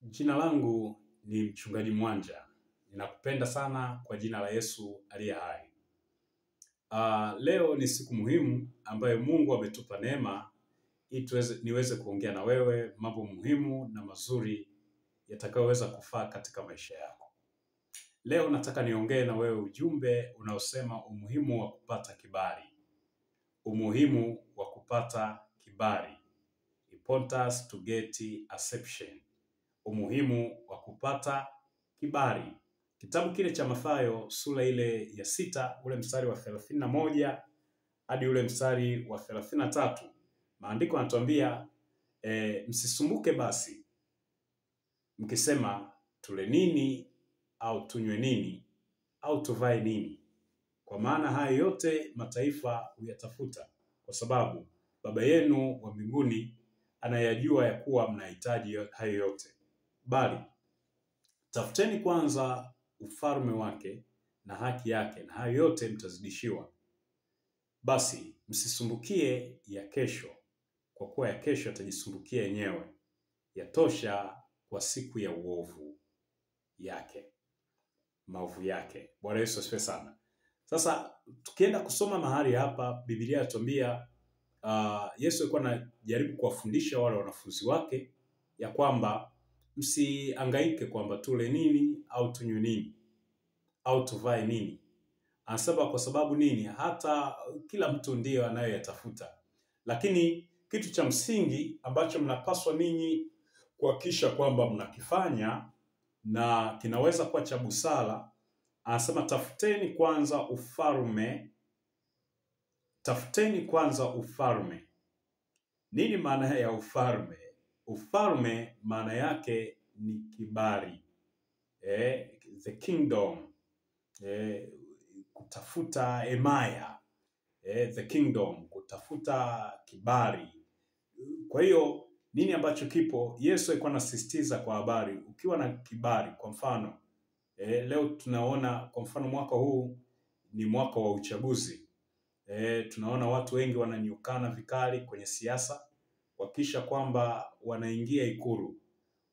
Jina langu ni Mchungaji Mwanja. Ninakupenda sana kwa jina la Yesu aliye hai. Leo ni siku muhimu ambayo Mungu ametupa neema ili niweze kuongea na wewe mambo muhimu na mazuri yatakayoweza kufaa katika maisha yako. Leo nataka niongee na wewe ujumbe unaosema umuhimu wa kupata kibali. Umuhimu wa kupata kibali. Importance to get acceptance. Umuhimu wa kupata kibali. Kitabu kile cha Mathayo sura ile ya 6 ule mstari wa 31 hadi ule mstari wa 33. Maandiko yanatuambia msisumbuke basi mkisema tule nini au tunywe nini au tuvae nini, kwa maana hayo yote mataifa huyatafuta, kwa sababu Baba yenu wa mbinguni anayajua ya kuwa mnahitaji hayo yote. Bali tafuteni kwanza ufalme wake na haki yake, na hayo yote mtazidishiwa. Basi msisumbukie ya kesho, kwa kuwa ya kesho atajisumbukia yenyewe. Yatosha kwa siku ya uovu yake, maovu yake. Bwana Yesu asifiwe sana. Sasa tukienda kusoma mahali hapa, Biblia inatuambia Yesu alikuwa anajaribu kuwafundisha wale wanafunzi wake ya kwamba msihangaike kwamba tule nini au tunywe nini au tuvae nini. Anasema kwa sababu nini? Hata kila mtu ndiyo anayoyatafuta. Lakini kitu cha msingi ambacho mnapaswa ninyi kuhakikisha kwamba mnakifanya na kinaweza kuwa cha busara, anasema tafuteni kwanza ufalme. Tafuteni kwanza ufalme. Nini maana ya ufalme? Ufalme maana yake ni kibali. The kingdom. Kutafuta emaya. The kingdom. Kutafuta kibali. Kwa hiyo, nini ambacho kipo? Yesu alikuwa anasisitiza kwa habari. Ukiwa na kibali, kwa mfano. Leo tunaona, kwa mfano mwaka huu ni mwaka wa uchaguzi. Tunaona watu wengi wananyukana vikali kwenye siasa, kuhakikisha kwamba wanaingia Ikulu.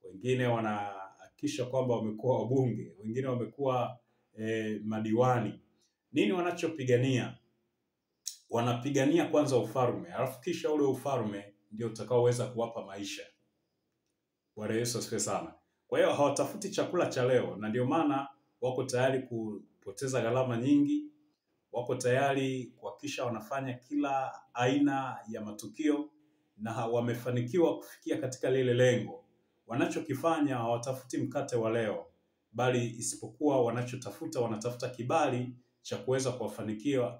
Wengine wanahakikisha kwamba wamekuwa wabunge, wengine wamekuwa madiwani. Nini wanachopigania? Wanapigania kwanza ufalme, alafu kisha ule ufalme ndio utakaoweza kuwapa maisha. Bwana Yesu asifiwe sana. Kwa hiyo hawatafuti chakula cha leo, na ndio maana wako tayari kupoteza gharama nyingi. Wako tayari kuhakikisha wanafanya kila aina ya matukio, na wamefanikiwa kufikia katika lile lengo. Wanachokifanya hawatafuti mkate wa leo, bali isipokuwa wanachotafuta, wanatafuta kibali cha kuweza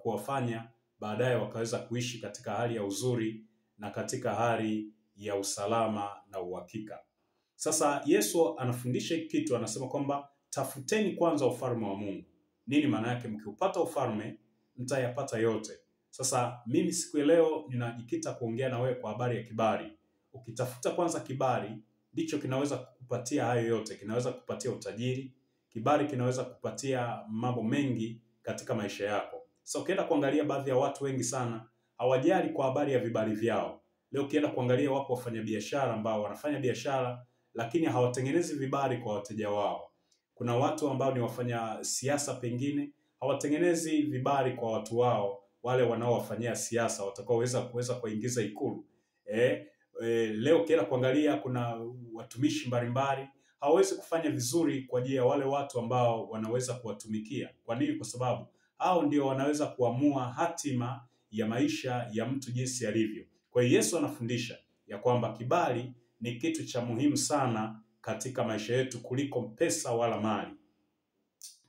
kuwafanya baadaye wakaweza kuishi katika hali ya uzuri na katika hali ya usalama na uhakika. Sasa Yesu anafundisha kitu, anasema kwamba tafuteni kwanza ufalme wa Mungu. Nini maana yake? Mkiupata ufalme mtayapata yote. Sasa mimi siku ya leo ninajikita kuongea na wewe kwa habari ya kibali. Ukitafuta kwanza kibali, ndicho kinaweza kukupatia hayo yote. Kinaweza kukupatia utajiri, kibali kinaweza kukupatia mambo mengi katika maisha yako. Sasa ukienda kuangalia baadhi ya watu wengi sana hawajali kwa habari ya vibali vyao. Leo ukienda kuangalia wapo wafanyabiashara ambao wanafanya biashara lakini hawatengenezi vibali kwa wateja wao. Kuna watu ambao ni wafanya siasa, pengine hawatengenezi vibali kwa watu wao, wale wanaowafanyia siasa watakaoweza kuingiza Ikulu. Leo ukienda kuangalia kuna watumishi mbalimbali hawawezi kufanya vizuri kwa ajili ya wale watu ambao wanaweza kuwatumikia. Kwa nini? Kwa sababu hao ndio wanaweza kuamua hatima ya maisha ya mtu jinsi alivyo. Kwa hiyo Yesu anafundisha ya kwamba kibali ni kitu cha muhimu sana katika maisha yetu kuliko pesa wala mali.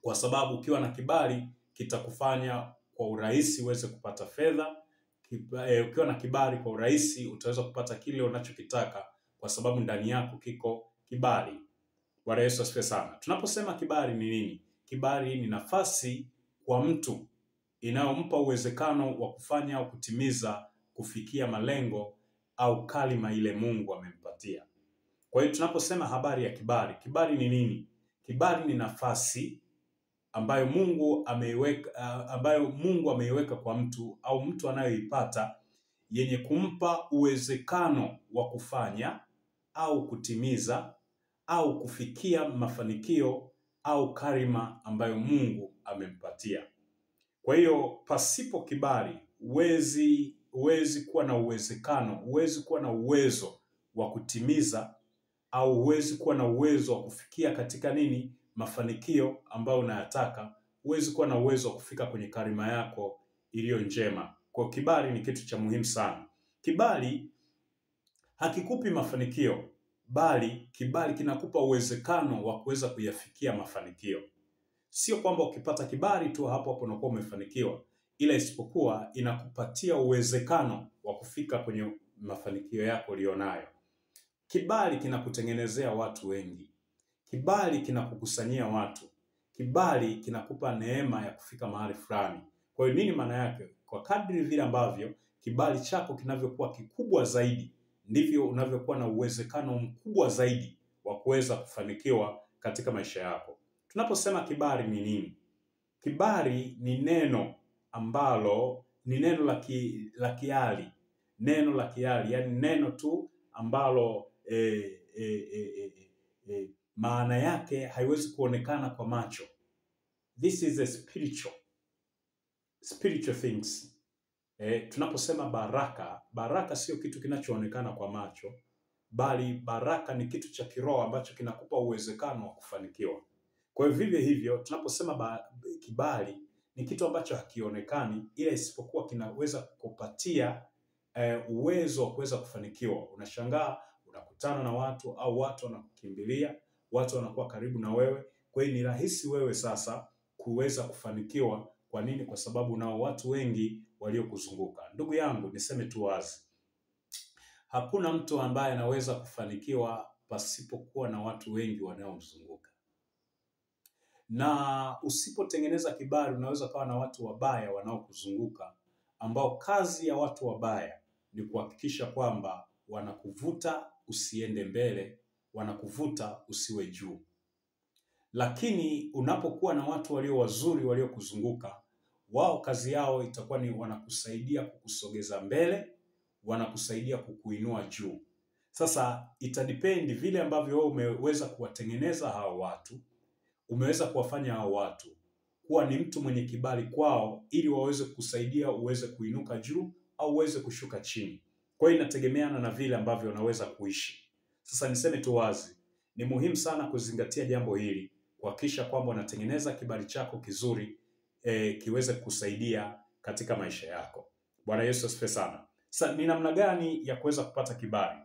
Kwa sababu ukiwa na kibali kitakufanya kwa urahisi uweze kupata fedha. Ukiwa na kibali kwa urahisi utaweza kupata kile unachokitaka, kwa sababu ndani yako kiko kibali. Bwana Yesu asifiwe sana. Tunaposema kibali ni nini? Kibali ni nafasi kwa mtu inayompa uwezekano wa kufanya au kutimiza, kufikia malengo au kalima ile Mungu amempatia. Kwa hiyo tunaposema habari ya kibali, kibali ni nini? Kibali ni nafasi ambayo Mungu ameiweka kwa mtu au mtu anayoipata, yenye kumpa uwezekano wa kufanya au kutimiza au kufikia mafanikio au karima ambayo Mungu amempatia. Kwa hiyo pasipo kibali huwezi kuwa na uwezekano, huwezi kuwa na uwezo wa kutimiza, au huwezi kuwa na uwezo wa kufikia katika nini? Mafanikio ambayo unayataka. Huwezi kuwa na uwezo wa kufika kwenye karima yako iliyo njema. Kwa kibali ni kitu cha muhimu sana. Kibali hakikupi mafanikio, bali kibali kinakupa uwezekano wa kuweza kuyafikia mafanikio. Sio kwamba ukipata kibali tu hapo hapo unakuwa umefanikiwa, ila isipokuwa inakupatia uwezekano wa kufika kwenye mafanikio yako ulionayo. Kibali kinakutengenezea watu wengi. Kibali kinakukusanyia watu. Kibali kinakupa neema ya kufika mahali fulani. Kwa hiyo nini maana yake? Kwa kadri vile ambavyo kibali chako kinavyokuwa kikubwa zaidi, ndivyo unavyokuwa na uwezekano mkubwa zaidi wa kuweza kufanikiwa katika maisha yako. Tunaposema kibali ni nini? Kibali ni neno ambalo ni neno la kiali. Neno la kiali, yani neno tu ambalo maana yake haiwezi kuonekana kwa macho. This is a spiritual things. Tunaposema baraka, baraka sio kitu kinachoonekana kwa macho, bali baraka ni kitu cha kiroho ambacho kinakupa uwezekano wa kufanikiwa. Kwa hiyo vivyo hivyo tunaposema kibali ni kitu ambacho hakionekani, ila isipokuwa kinaweza kupatia uwezo wa kuweza kufanikiwa. Unashangaa unakutana na watu au watu wanakukimbilia, watu wanakuwa karibu na wewe. Kwa hiyo ni rahisi wewe sasa kuweza kufanikiwa. Kwa nini? Kwa sababu nao watu wengi waliokuzunguka. Ndugu yangu, niseme tu wazi, hakuna mtu ambaye anaweza kufanikiwa pasipokuwa na watu wengi wanaomzunguka. Na usipotengeneza kibali, unaweza kuwa na watu wabaya wanaokuzunguka, ambao kazi ya watu wabaya ni kuhakikisha kwamba wanakuvuta usiende mbele, wanakuvuta usiwe juu. Lakini unapokuwa na watu walio wazuri waliokuzunguka, wao kazi yao itakuwa ni wanakusaidia kukusogeza mbele, wanakusaidia kukuinua juu. Sasa itadipendi vile ambavyo wewe umeweza kuwatengeneza hao watu, umeweza kuwafanya hao watu kuwa ni mtu mwenye kibali kwao, ili waweze kusaidia uweze kuinuka juu au uweze kushuka chini. Kwa hiyo inategemeana na vile ambavyo unaweza kuishi. Sasa niseme tu wazi, ni muhimu sana kuzingatia jambo hili, kuhakikisha kwamba unatengeneza kibali chako kizuri kiweze kusaidia katika maisha yako. Bwana Yesu asifiwe sana. Sasa ni namna gani ya kuweza kupata kibali?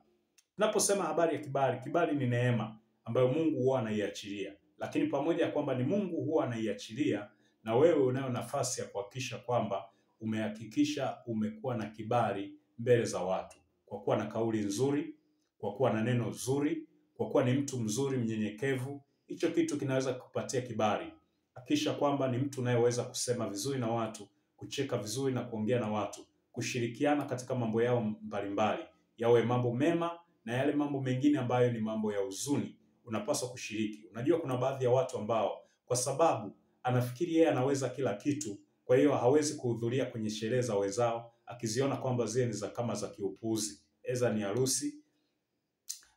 Tunaposema habari ya kibali, kibali ni neema ambayo Mungu huwa anaiachilia. Lakini pamoja ya kwamba ni Mungu huwa anaiachilia, na wewe unayo nafasi ya kuhakikisha kwamba umehakikisha umekuwa na kibali mbele za watu, kwa kuwa na kauli nzuri, kwa kuwa na neno zuri, kwa kuwa ni mtu mzuri mnyenyekevu. Hicho kitu kinaweza kukupatia kibali. Hakikisha kwamba ni mtu unayeweza kusema vizuri na watu, kucheka vizuri na kuongea na watu, kushirikiana katika mambo yao mbalimbali, yawe mambo mema na yale mambo mengine ambayo ni mambo ya huzuni, unapaswa kushiriki. Unajua kuna baadhi ya watu ambao kwa sababu anafikiri yeye anaweza kila kitu, kwa hiyo hawezi kuhudhuria kwenye sherehe za wenzao, akiziona kwamba zile ni kama za kiupuuzi. Eza ni harusi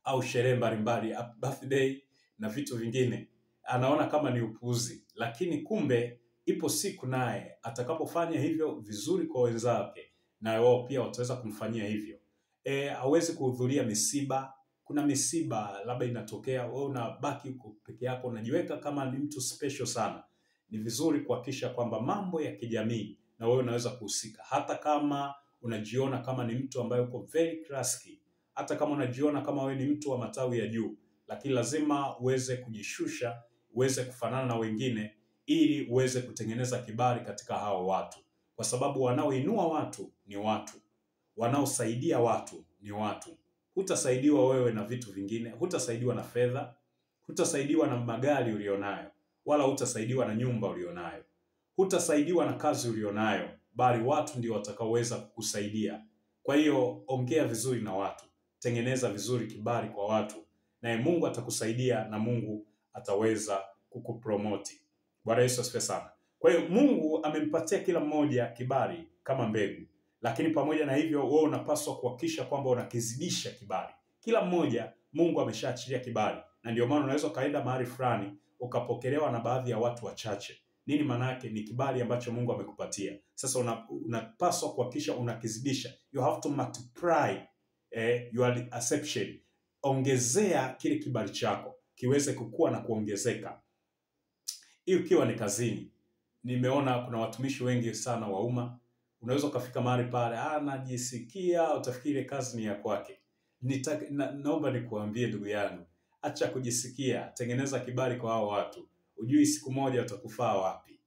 au sherehe mbalimbali, birthday na vitu vingine, anaona kama ni upuuzi. Lakini kumbe ipo siku naye atakapofanya hivyo vizuri kwa wenzake, na wao pia wataweza kumfanyia hivyo. Hawezi kuhudhuria misiba. Kuna misiba labda inatokea, wewe unabaki huko peke yako, unajiweka kama ni mtu special sana. Ni vizuri kuhakikisha kwamba mambo ya kijamii na wewe unaweza kuhusika, hata kama unajiona kama ni mtu ambaye uko very classy, hata kama unajiona kama wewe ni mtu wa matawi ya juu, lakini lazima uweze kujishusha, uweze kufanana na wengine, ili uweze kutengeneza kibali katika hao watu. Kwa sababu wanaoinua watu ni watu, wanaosaidia watu ni watu. Hutasaidiwa wewe na vitu vingine, hutasaidiwa na fedha, hutasaidiwa na magari ulionayo, wala hutasaidiwa na nyumba ulionayo, hutasaidiwa na kazi ulionayo, bali watu ndio watakaoweza kukusaidia. Kwa hiyo ongea vizuri na watu, tengeneza vizuri kibali kwa watu, naye Mungu atakusaidia na Mungu ataweza kukupromoti. Bwana Yesu asifiwe sana. Kwa hiyo Mungu amempatia kila mmoja kibali kama mbegu. Lakini pamoja na hivyo, wewe unapaswa kuhakikisha kwamba unakizidisha kibali. Kila mmoja Mungu ameshaachilia kibali, na ndio maana unaweza kaenda mahali fulani ukapokelewa na baadhi ya watu wachache. Nini maana yake? Ni kibali ambacho Mungu amekupatia. Sasa unapaswa kuhakikisha unakizidisha. You have to multiply your acceptance. Ongezea kile kibali chako kiweze kukua na kuongezeka. Hii ukiwa ni kazini. Nimeona kuna watumishi wengi sana wa umma, unaweza ukafika mahali pale, najisikia, utafikiri kazi ni ya kwake. Naomba nikuambie ndugu yangu, acha kujisikia, tengeneza kibali kwa hao watu. Ujui siku moja utakufaa wapi.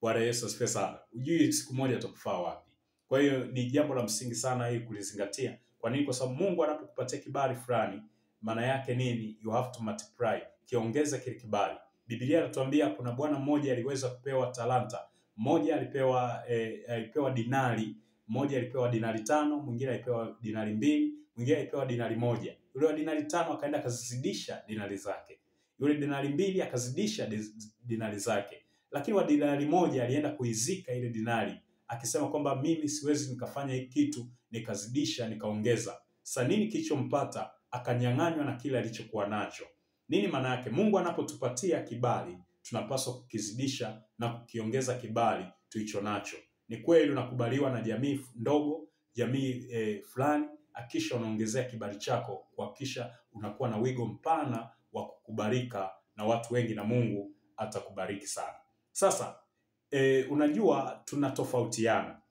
Bwana Yesu asifiwe sana. Ujui siku moja utakufaa wapi. Kwa hiyo ni jambo la msingi sana ili kulizingatia. Kwa nini? Kwa sababu Mungu anapokupatia kibali fulani, maana yake nini? You have to multiply. Kiongeze kile kibali. Biblia inatuambia kuna bwana mmoja aliweza kupewa talanta. Mmoja alipewa dinari, mmoja alipewa dinari 5, mwingine alipewa dinari 2, mwingine alipewa dinari 1. Yule wa dinari 5 akaenda akazidisha dinari zake. Yule dinari 2 akazidisha dinari zake. Lakini wa dinari 1 alienda kuizika ile dinari, akisema kwamba mimi siwezi nikafanya hiki kitu nikazidisha nikaongeza. Sasa nini kilichompata? Akanyang'anywa na kile alichokuwa nacho. Nini maana yake? Mungu anapotupatia kibali, tunapaswa kukizidisha na kukiongeza kibali tulicho nacho. Ni kweli unakubaliwa na jamii ndogo, jamii fulani, hakisha unaongezea kibali chako, kuhakikisha unakuwa na wigo mpana wa kukubalika na watu wengi, na Mungu atakubariki sana. Sasa unajua tunatofautiana.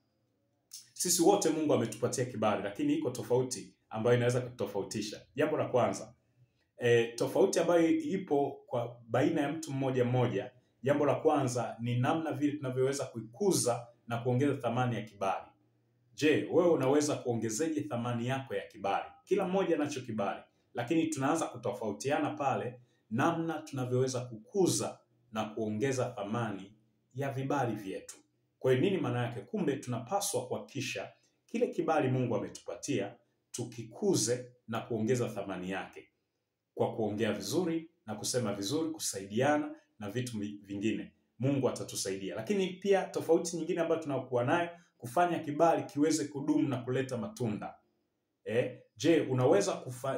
Sisi wote Mungu ametupatia kibali, lakini iko tofauti ambayo inaweza kutofautisha. Jambo la kwanza, tofauti ambayo ipo kwa baina ya mtu mmoja mmoja, jambo la kwanza ni namna vile tunavyoweza kuikuza na kuongeza thamani ya kibali. Je, wewe unaweza kuongezeje thamani yako ya kibali? Kila mmoja anacho kibali, lakini tunaanza kutofautiana pale namna tunavyoweza kukuza na kuongeza thamani ya vibali vyetu. Kwa hiyo nini maana yake? Kumbe tunapaswa kuhakikisha kile kibali Mungu ametupatia tukikuze na kuongeza thamani yake, kwa kuongea vizuri na kusema vizuri, kusaidiana na vitu vingine. Mungu atatusaidia. Lakini pia tofauti nyingine ambayo tunakuwa nayo, kufanya kibali kiweze kudumu na kuleta matunda. Je,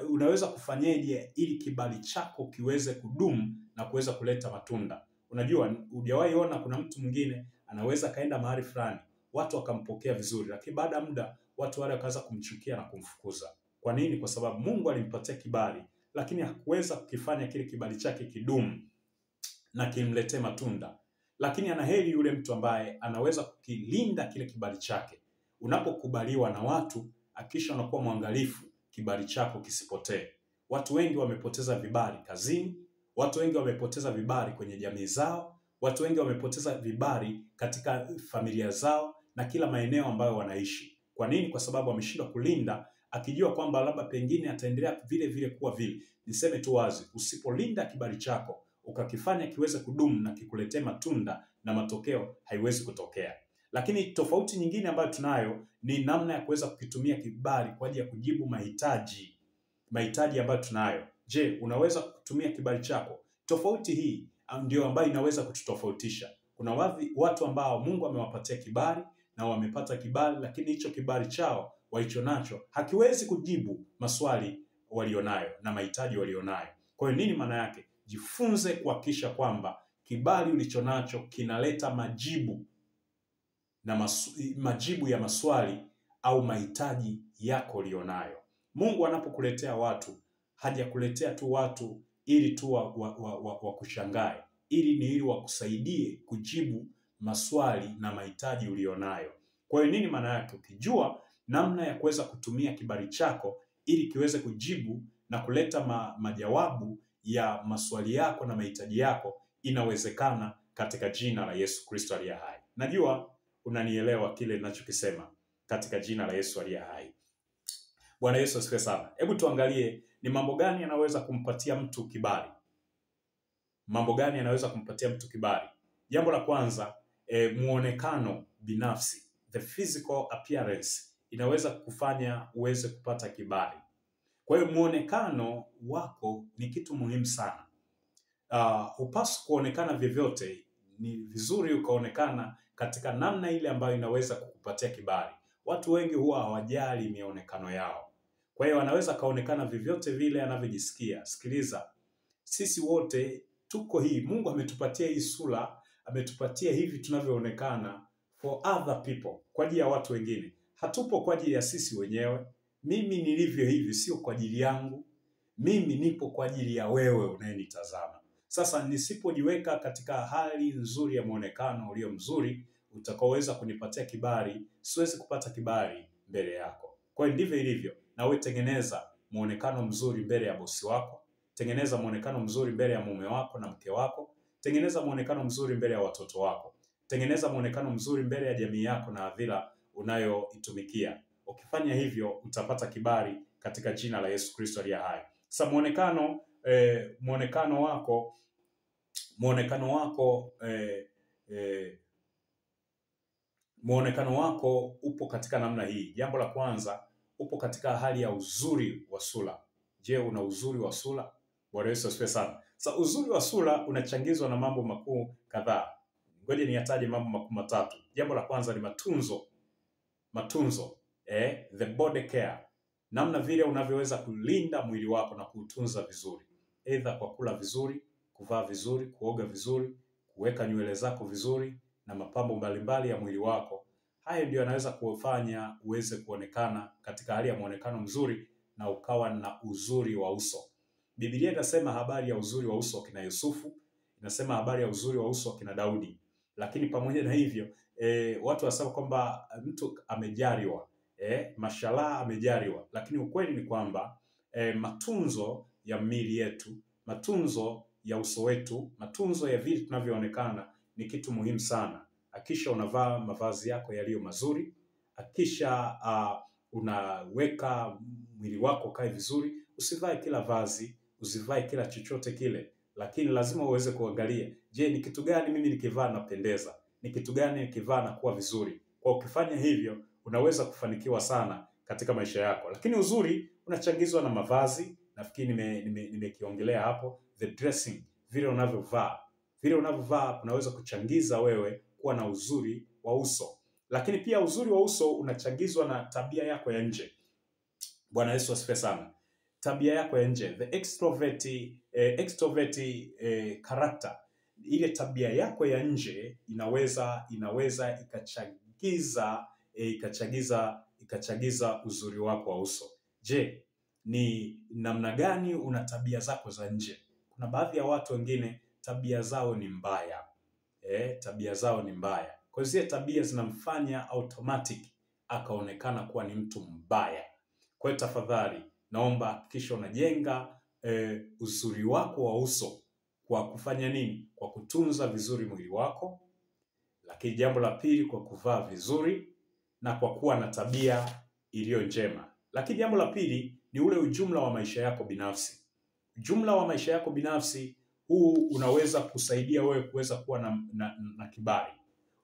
unaweza kufanyeje ili kibali chako kiweze kudumu na kuweza kuleta matunda? Unajua, hujawahi ona kuna mtu mwingine anaweza kaenda mahali fulani, watu wakampokea vizuri, lakini baada ya muda watu wale wakaanza kumchukia na kumfukuza. Kwa nini? Kwa sababu Mungu alimpatia kibali, lakini hakuweza kukifanya kile kibali chake kidumu na kimletee matunda. Lakini anaheri yule mtu ambaye anaweza kukilinda kile kibali chake. Unapokubaliwa na watu, hakikisha unakuwa mwangalifu kibali chako kisipotee. Watu wengi wamepoteza vibali kazini, watu wengi wamepoteza vibali kwenye jamii zao, watu wengi wamepoteza vibali katika familia zao na kila maeneo ambayo wanaishi. Kwa nini? Kwa sababu wameshindwa kulinda, akijua kwamba labda pengine ataendelea vile vile kuwa vile. Niseme tu wazi, usipolinda kibali chako ukakifanya kiweze kudumu na kikuletee matunda, na matokeo haiwezi kutokea. Lakini tofauti nyingine ambayo tunayo ni namna ya kuweza kukitumia kibali kwa ajili ya kujibu mahitaji ambayo tunayo. Je, unaweza kutumia kibali chako? Tofauti hii ndio ambayo inaweza kututofautisha. Kuna watu ambao Mungu amewapatia kibali na wamepata kibali, lakini hicho kibali chao walicho nacho hakiwezi kujibu maswali walionayo na mahitaji walionayo. Kwa hiyo nini maana yake? Jifunze kuhakikisha kwamba kibali ulicho nacho kinaleta majibu ya maswali au mahitaji yako ulionayo. Mungu anapokuletea watu, hajakuletea tu watu ili tu wakushangae, ili wakusaidie kujibu maswali na mahitaji ulionayo. Kwa hiyo nini maana yake? Ukijua namna ya kuweza kutumia kibali chako ili kiweze kujibu na kuleta majawabu ya maswali yako na mahitaji yako, inawezekana katika jina la Yesu Kristo aliye hai. Najua unanielewa kile ninachokisema, katika jina la Yesu aliye hai. Bwana Yesu asifiwe sana. Hebu tuangalie ni mambo gani yanaweza kumpatia mtu kibali. Mambo gani yanaweza kumpatia mtu kibali? Jambo la kwanza, muonekano binafsi. The physical appearance inaweza kufanya uweze kupata kibali. Kwa hiyo muonekano wako ni kitu muhimu sana. Hupaswi kuonekana vyovyote. Ni vizuri ukaonekana katika namna ile ambayo inaweza kukupatia kibali. Watu wengi huwa hawajali mionekano yao. Kwa hiyo anaweza kaonekana vyovyote vile anavyojisikia. Sikiliza, sisi wote tuko hii, Mungu ametupatia hii sura, ametupatia hivi tunavyoonekana for other people, kwa ajili ya watu wengine. Hatupo kwa ajili ya sisi wenyewe. Mimi nilivyo hivi sio kwa ajili yangu. Mimi nipo kwa ajili ya wewe unayenitazama. Sasa nisipojiweka katika hali nzuri ya muonekano ulio mzuri utakaoweza kunipatia kibali, siwezi kupata kibali mbele yako. Kwa hiyo ndivyo ilivyo. Na wewe tengeneza muonekano mzuri mbele ya bosi wako, tengeneza muonekano mzuri mbele ya mume wako na mke wako, tengeneza muonekano mzuri mbele ya watoto wako, tengeneza muonekano mzuri mbele ya jamii yako na hadhira unayoitumikia. Ukifanya hivyo utapata kibali katika jina la Yesu Kristo aliye hai. Sasa muonekano wako upo katika namna hii. Jambo la kwanza, upo katika hali ya uzuri wa sura. Je, una uzuri wa sura? Bwana Yesu asifiwe sana. Sasa uzuri wa sura unachangizwa na mambo makuu kadhaa. Ngoja niyataje mambo makuu matatu. Jambo la kwanza ni matunzo. The body care. Namna vile unavyoweza kulinda mwili wako na kuutunza vizuri. Aidha kwa kula vizuri, kuvaa vizuri, kuoga vizuri, kuweka nywele zako vizuri na mapambo mbalimbali ya mwili wako. Hayo ndio yanaweza kufanya uweze kuonekana katika hali ya muonekano mzuri na ukawa na uzuri wa uso. Biblia inasema habari ya uzuri wa uso kina Yusufu, inasema habari ya uzuri wa uso kina Daudi. Lakini pamoja na hivyo, watu wasema kwamba mtu amejaliwa, mashallah amejaliwa. Lakini ukweli ni kwamba matunzo ya miili yetu, matunzo ya uso wetu, matunzo ya vile tunavyoonekana ni kitu muhimu sana. Hakisha unavaa mavazi yako yaliyo mazuri, hakisha unaweka mwili wako kae vizuri. Usivae kila vazi, usivae kila chochote kile, lakini lazima uweze kuangalia, je, ni kitu gani mimi nikivaa napendeza? Ni kitu gani nikivaa na kuwa vizuri? Kwa ukifanya hivyo, unaweza kufanikiwa sana katika maisha yako. Lakini uzuri unachangizwa na mavazi. Nafikiri nimekiongelea hapo, the dressing, vile unavyovaa. Vile unavyovaa kunaweza kuchangiza wewe kuwa na uzuri wa uso. Lakini pia uzuri wa uso unachangizwa na tabia yako ya nje. Bwana Yesu asifiwe sana. Tabia yako ya nje, the extrovert character. Ile tabia yako ya nje inaweza ikachagiza uzuri wako wa uso. Je, ni namna gani una tabia zako za nje? Kuna baadhi ya watu wengine tabia zao ni mbaya. Tabia zao ni mbaya. Kwa hiyo zile tabia zinamfanya automatic akaonekana kuwa ni mtu mbaya. Kwa hiyo tafadhali naomba hakikisha unajenga uzuri wako wa uso kwa kufanya nini? Kwa kutunza vizuri mwili wako. Lakini jambo la pili, kwa kuvaa vizuri na kwa kuwa na tabia iliyo njema. Lakini jambo la pili ni ule ujumla wa maisha yako binafsi. Ujumla wa maisha yako binafsi huu unaweza kusaidia wewe kuweza kuwa na kibali.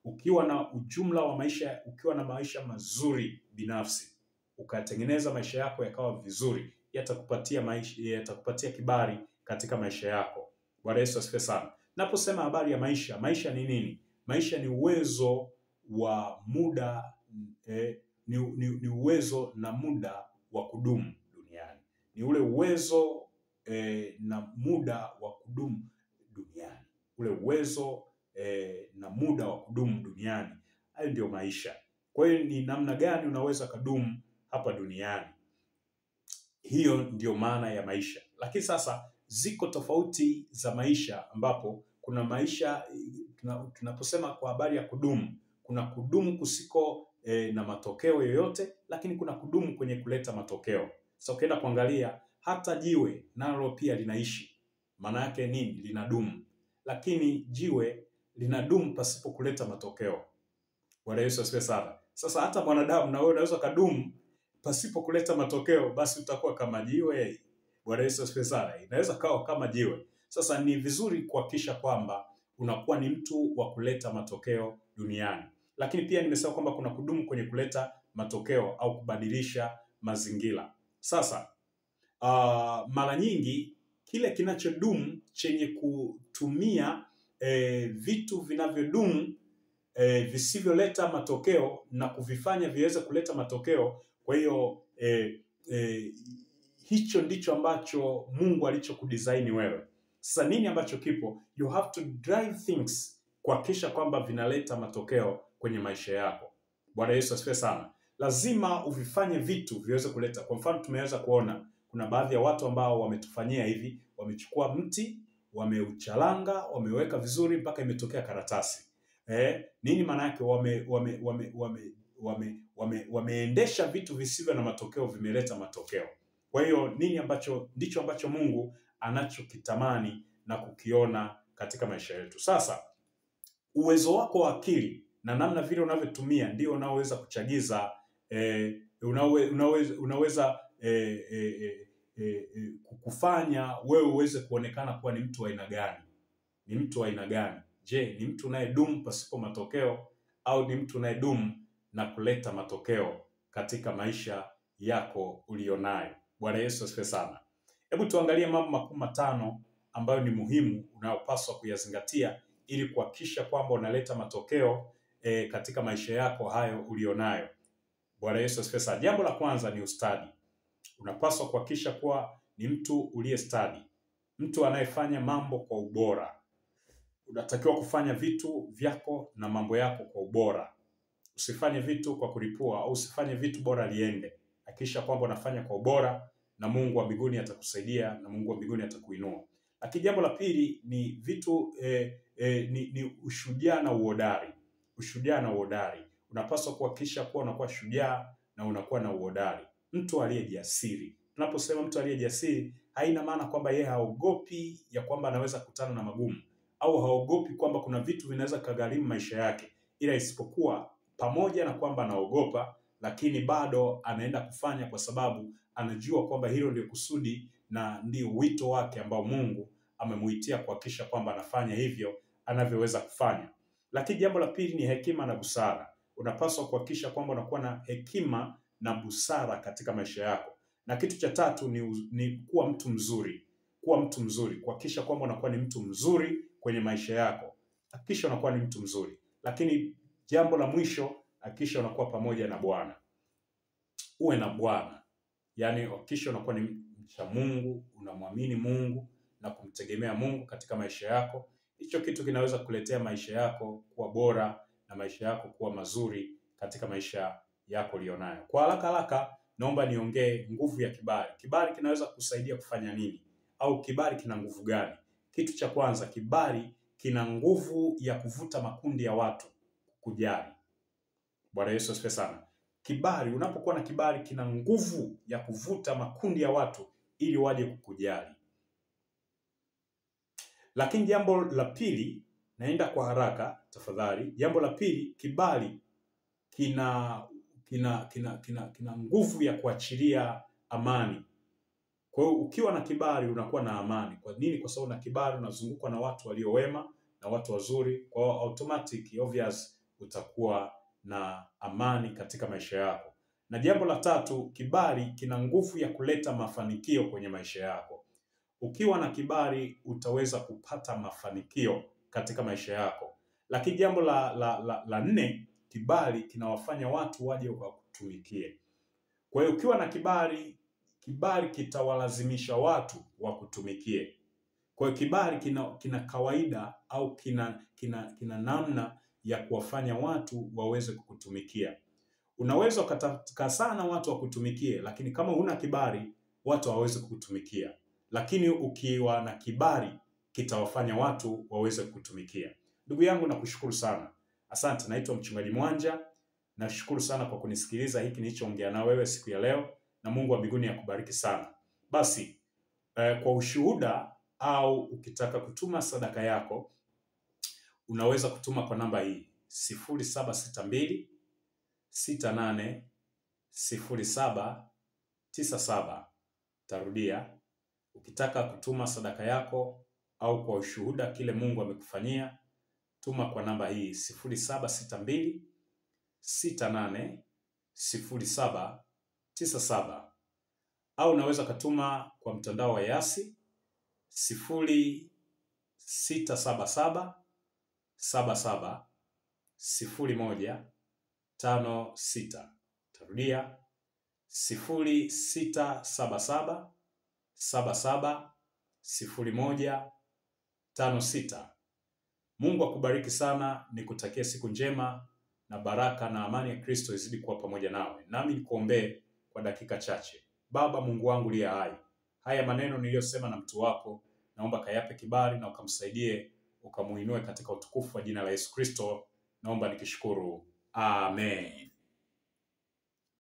Ukiwa na ujumla wa maisha, ukiwa na maisha mazuri binafsi, ukatengeneza maisha yako yakawa vizuri, yatakupatia kibali katika maisha yako. Bwana Yesu asifiwe sana. Naposema habari ya maisha ni nini? Maisha ni uwezo wa muda, ni uwezo na muda wa kudumu duniani. Ni ule uwezo na muda wa kudumu duniani. Ule uwezo na muda wa kudumu duniani. Hayo ndio maisha. Kwa hiyo ni namna gani unaweza kudumu hapa duniani? Hiyo ndio maana ya maisha. Lakini sasa ziko tofauti za maisha, ambapo kuna maisha tunaposema kwa habari ya kudumu, kuna kudumu kusiko na matokeo yoyote, lakini kuna kudumu kwenye kuleta matokeo. Sasa ukienda kuangalia hata jiwe nalo pia linaishi. Maana yake nini? Linadumu. Lakini jiwe linadumu pasipo kuleta matokeo. Bwana Yesu asifiwe sana. Sasa hata mwanadamu na wewe unaweza kudumu pasipo kuleta matokeo, basi utakuwa kama jiwe. Bwana Yesu asifiwe sana. Inaweza kawa kama jiwe. Sasa ni vizuri kuhakikisha kwamba unakuwa ni mtu wa kuleta matokeo duniani. Lakini pia nimesema kwamba kuna kudumu kwenye kuleta matokeo au kubadilisha mazingira. Sasa mara nyingi kile kinachodumu chenye kutumia vitu vinavyodumu visivyoleta matokeo na kuvifanya viweze kuleta matokeo. Kwa hiyo hicho ndicho ambacho Mungu alichokudesign wewe. Sasa nini ambacho kipo? You have to drive things kuhakikisha kwamba vinaleta matokeo kwenye maisha yako. Bwana Yesu asifiwe sana. Lazima uvifanye vitu viweze kuleta. Kwa mfano, tumeweza kuona kuna baadhi ya watu ambao wametufanyia hivi, wamechukua mti, wameuchalanga, wameweka vizuri mpaka imetokea karatasi. Nini maana yake? Wameendesha vitu visivyo na matokeo, vimeleta matokeo. Kwa hiyo nini ambacho ndicho ambacho Mungu anachokitamani na kukiona katika maisha yetu. Sasa uwezo wako wa akili na namna vile unavyotumia ndio unaoweza kuchagiza unaweza kukufanya wewe uweze kuonekana kuwa ni mtu wa aina gani. Ni mtu wa aina gani? Je, ni mtu unayedumu pasipo matokeo au ni mtu unayedumu na kuleta matokeo katika maisha yako ulionayo? Bwana Yesu asifiwe sana. Hebu tuangalie mambo makuu matano ambayo ni muhimu unayopaswa kuyazingatia ili kuhakikisha kwamba unaleta matokeo katika maisha yako hayo ulionayo. Bwana Yesu asifiwe sana. Jambo la kwanza ni ustadi. Unapaswa kuhakikisha kuwa ni mtu uliye stadi, mtu anayefanya mambo kwa ubora. Unatakiwa kufanya vitu vyako na mambo yako kwa ubora. Usifanye vitu kwa kulipua au usifanye vitu bora liende. Hakikisha kwamba unafanya kwa ubora na Mungu wa mbinguni atakusaidia na Mungu wa mbinguni atakuinua. Lakini jambo la pili ni vitu ni ushujaa na uhodari. Ushujaa na uhodari. Unapaswa kuhakikisha kuwa unakuwa shujaa na unakuwa na uhodari. Mtu aliyejasiri. Tunaposema mtu aliyejasiri, haina maana kwamba yeye haogopi ya kwamba anaweza kukutana na magumu au haogopi kwamba kuna vitu vinaweza kugharimu maisha yake, ila isipokuwa pamoja na kwamba anaogopa, lakini bado anaenda kufanya kwa sababu anajua kwamba hilo ndio kusudi na ndio wito wake ambao Mungu amemuitia kuhakikisha kwamba anafanya hivyo anavyoweza kufanya. Lakini jambo la pili ni hekima na busara. Unapaswa kuhakikisha kwamba unakuwa na hekima na busara katika maisha yako. Na kitu cha tatu ni kuwa mtu mzuri. Kuwa mtu mzuri, kuhakikisha kwamba unakuwa ni mtu mzuri kwenye maisha yako. Hakikisha unakuwa ni mtu mzuri. Lakini jambo la mwisho, hakikisha unakuwa pamoja na Bwana. Uwe na Bwana. Yaani hakikisha unakuwa ni mcha Mungu, unamwamini Mungu na kumtegemea Mungu katika maisha yako. Hicho kitu kinaweza kuletea maisha yako kuwa bora na maisha yako kuwa mazuri katika maisha yako ulionayo. Kwa haraka naomba niongee nguvu ya kibali. Kibali kinaweza kusaidia kufanya nini? Au kibali kina nguvu gani? Kitu cha kwanza, kibali kina nguvu ya kuvuta makundi ya watu kujali. Bwana Yesu asifiwe sana. Kibali, unapokuwa na kibali kina nguvu ya kuvuta makundi ya watu ili waje kukujali. Lakini jambo la pili, naenda kwa haraka tafadhali. Jambo la pili, kibali kina nguvu ya kuachilia amani. Kwa hiyo ukiwa na kibali unakuwa na amani. Kwa nini? Kwa sababu na kibali unazungukwa na watu walio wema na watu wazuri. Kwa hiyo obvious utakuwa na amani katika maisha yako. Na jambo la tatu, kibali kina nguvu ya kuleta mafanikio kwenye maisha yako. Ukiwa na kibali utaweza kupata mafanikio katika maisha yako. Lakini jambo la nne, kibali kinawafanya watu waje wakutumikie. Kwa hiyo ukiwa na kibali kitawalazimisha watu wakutumikie. Kwa hiyo kibali kina kawaida au kina namna ya kuwafanya watu waweze kukutumikia. Unaweza ukataka sana watu wakutumikie, lakini kama huna kibali watu hawawezi kukutumikia. Lakini ukiwa na kibali kitawafanya watu waweze kukutumikia. Ndugu yangu, nakushukuru sana. Asante, naitwa Mchungaji Mwanja. Nashukuru sana kwa kunisikiliza hiki nilichoongea na wewe siku ya leo, na Mungu wa mbinguni akubariki sana. Basi kwa ushuhuda au ukitaka kutuma sadaka yako unaweza kutuma kwa namba hii 0762 68 0797. Tarudia, ukitaka kutuma sadaka yako au kwa ushuhuda kile Mungu amekufanyia, tuma kwa namba hii 0762 68 0797, au unaweza katuma kwa mtandao wa Yasi 0677 77 0156. Tarudia 0677 770156. Mungu akubariki sana, nikutakia siku njema na baraka na amani ya Kristo izidi kuwa pamoja nawe. Nami nikuombee kwa dakika chache. Baba Mungu wangu liye hai, haya maneno niliyosema na mtu wako, naomba kayape kibali na ukamsaidie, ukamuinue katika utukufu wa jina la Yesu Kristo. Naomba nikishukuru. Amen.